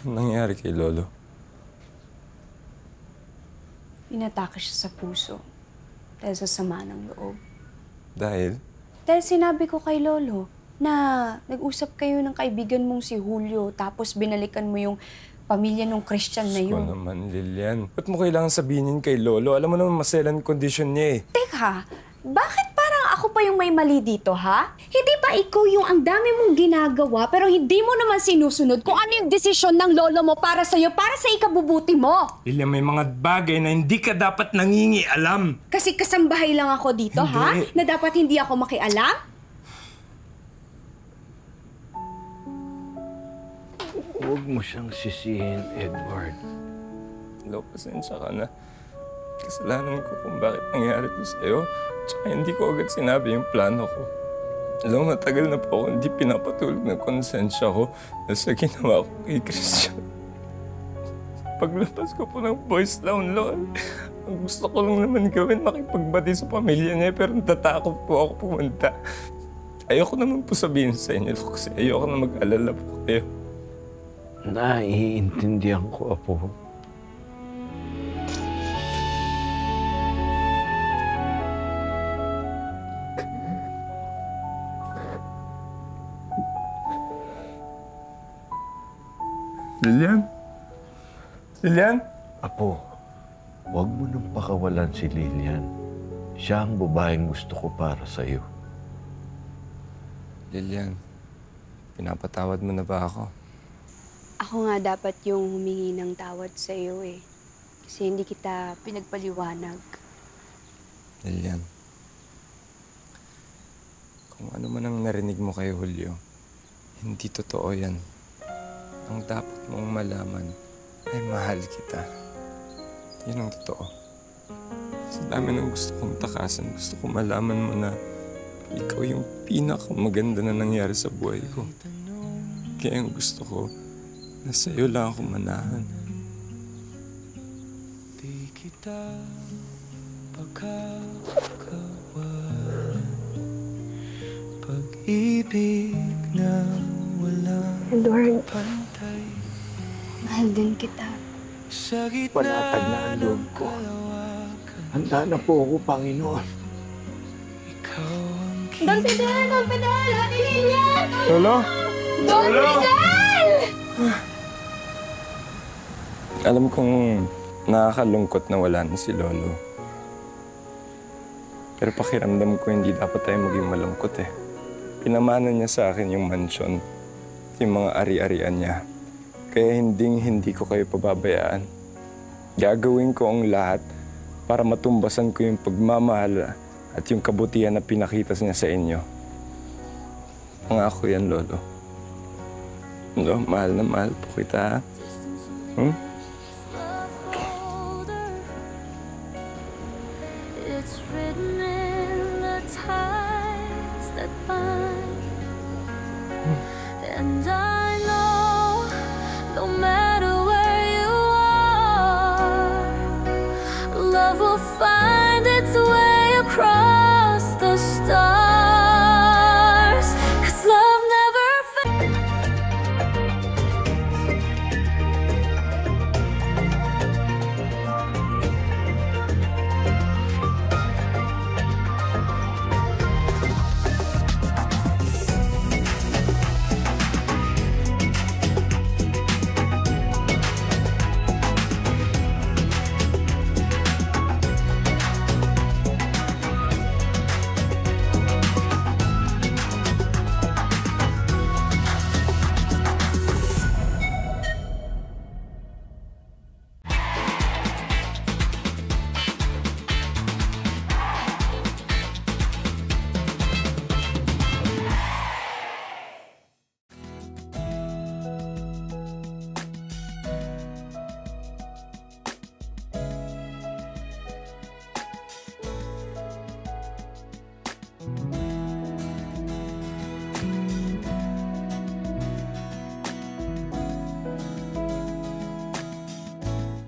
Anong nangyari kay Lolo? Inatake siya sa puso dahil sa sama ng loob. Dahil? Dahil sinabi ko kay Lolo na nag-usap kayo ng kaibigan mong si Julio tapos binalikan mo yung pamilya ng Christian na Diyos ko yun. naman, Lilian. Ba't mo kailangan sabihin kay Lolo? Alam mo naman maselan kondisyon niya eh. Teka, bakit parang ako pa yung may mali dito, ha? Hindi ba ikaw yung ang dami mong ginagawa pero hindi mo naman sinusunod kung ano yung desisyon ng lolo mo para sa'yo, para sa ikabubuti mo? Lilian, may mga bagay na hindi ka dapat nangingialam. Kasi kasambahay lang ako dito, ha? Hindi. Na dapat hindi ako makialam? Huwag mo siyang sisihin, Edward. Lo, pasensya ka na. Kasalanan ko kung bakit nangyari to sa'yo. Tsaka hindi ko agad sinabi yung plano ko. Alam, matagal na po ako hindi pinapatulog ng konsensya ko dahil sa ginawa ko kay Christian. Paglabas ko po ng boys town, Lord, ang gusto ko lang naman gawin, makipagbati sa pamilya niya, pero natatakot po ako pumunta. Ayoko naman po sabihin sa inyo kasi ayoko na mag-alala po kayo. Naiintindihan ko, Apo. Lilian? Lilian? Apo, huwag mo nang pakawalan si Lilian. Siya ang babaeng gusto ko para sa'yo. Lilian, pinapatawad mo na ba ako? Ako nga dapat yung humingi ng tawad sa iyo eh. Kasi hindi kita pinagpaliwanag. Lilian, kung ano man ang narinig mo kay Julio, hindi totoo yan. Ang dapat mong malaman ay mahal kita. Yun ang totoo. Sa dami ng gusto kong takasan, gusto kong malaman mo na ikaw yung pinakamaganda na nangyari sa buhay ko. Kaya ang gusto ko, na sa'yo lang ako manahan. Di kita pagkakawalan, pag-ibig na walang Edward, pantay. mahal din kita. Sa gitna Panatag na ang loob ko. Handa na po ako, Panginoon. ikaw ang Don Fidel! Don Fidel! Ate Lilian! Lolo? Don Fidel! Alam kong nakakalungkot na wala na si Lolo. Pero pakiramdam ko hindi dapat tayo maging malungkot eh. Pinamana niya sa akin yung mansyon, yung mga ari-arian niya. Kaya hindi ko kayo pababayaan. Gagawin ko ang lahat para matumbasan ko yung pagmamahal at yung kabutihan na pinakita niya sa inyo. Pangako yan, Lolo. Lolo, mahal na mahal po kita, ha? It's written in the ties that bind, and I know no matter where you are, love will find its way across.